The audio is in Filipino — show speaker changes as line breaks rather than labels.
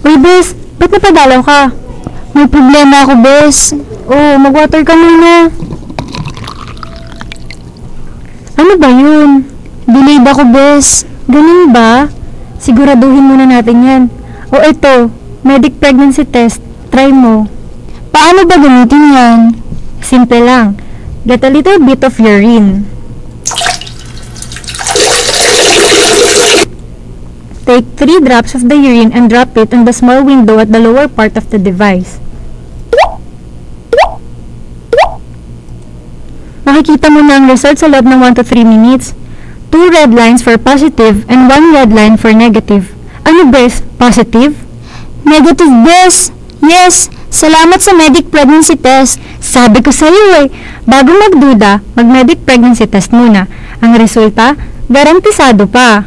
Uy, Bes, ba't napadalaw ka? May problema ako, Bes. Oh, mag-water ka muna. Ano ba yun? Delayed ako, Bes. Ganun ba? Siguraduhin muna natin yan. O eto, medic pregnancy test. Try mo. Paano ba gamitin yan? Simple lang. Get a little bit of urine. Take 3 drops of the urine and drop it on the small window at the lower part of the device. Makikita mo na ang result sa loob ng 1 to 3 minutes. 2 red lines for positive and 1 red line for negative. Ano, Bes? Positive? Negative, Bes. Yes, salamat sa medic pregnancy test. Sabi ko sa iyo bago magduda, mag-medic pregnancy test muna. Ang resulta, garantisado pa.